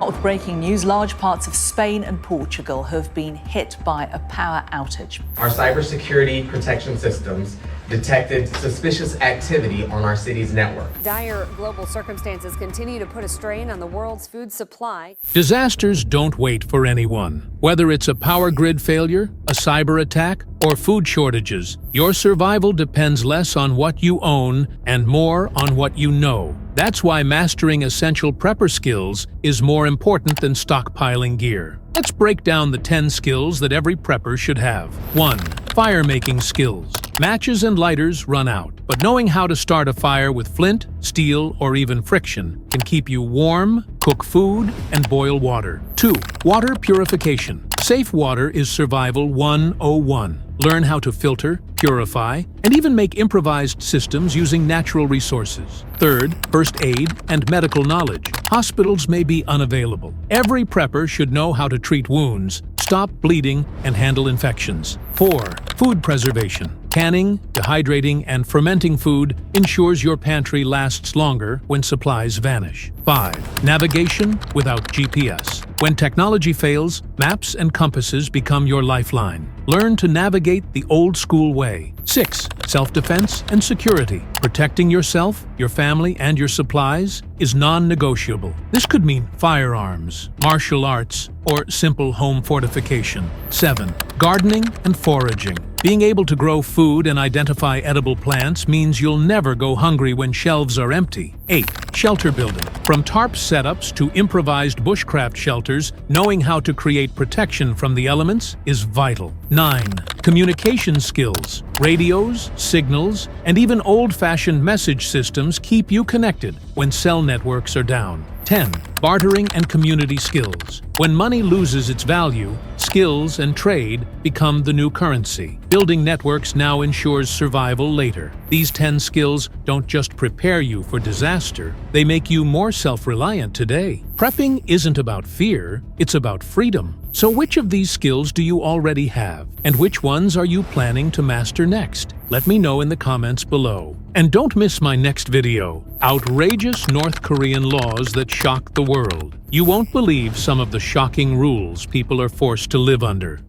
With breaking news, large parts of Spain and Portugal have been hit by a power outage. Our cybersecurity protection systems detected suspicious activity on our city's network. Dire global circumstances continue to put a strain on the world's food supply. Disasters don't wait for anyone. Whether it's a power grid failure, a cyber attack, or food shortages, your survival depends less on what you own and more on what you know. That's why mastering essential prepper skills is more important than stockpiling gear. Let's break down the 10 skills that every prepper should have. 1. Fire-making skills. Matches and lighters run out, but knowing how to start a fire with flint, steel, or even friction can keep you warm, cook food, and boil water. 2. Water purification. Safe water is survival 101. Learn how to filter, purify, and even make improvised systems using natural resources. 3rd, first aid and medical knowledge. Hospitals may be unavailable. Every prepper should know how to treat wounds, stop bleeding, and handle infections. 4. Food preservation. Canning, dehydrating, and fermenting food ensures your pantry lasts longer when supplies vanish. 5. Navigation without GPS. When technology fails, maps and compasses become your lifeline. Learn to navigate the old-school way. 6. Self-defense and security. Protecting yourself, your family, and your supplies is non-negotiable. This could mean firearms, martial arts, or simple home fortification. 7. Gardening and foraging. Being able to grow food and identify edible plants means you'll never go hungry when shelves are empty. 8. Shelter building. From tarp setups to improvised bushcraft shelters, knowing how to create protection from the elements is vital. 9. Communication skills. Radios, signals, and even old-fashioned message systems keep you connected when cell networks are down. 10. Bartering and community skills. When money loses its value, skills and trade become the new currency. Building networks now ensures survival later. These 10 skills don't just prepare you for disaster, they make you more self-reliant today. Prepping isn't about fear, it's about freedom. So which of these skills do you already have? And which ones are you planning to master next? Let me know in the comments below. And don't miss my next video, outrageous North Korean laws that shock the world. You won't believe some of the shocking rules people are forced to live under.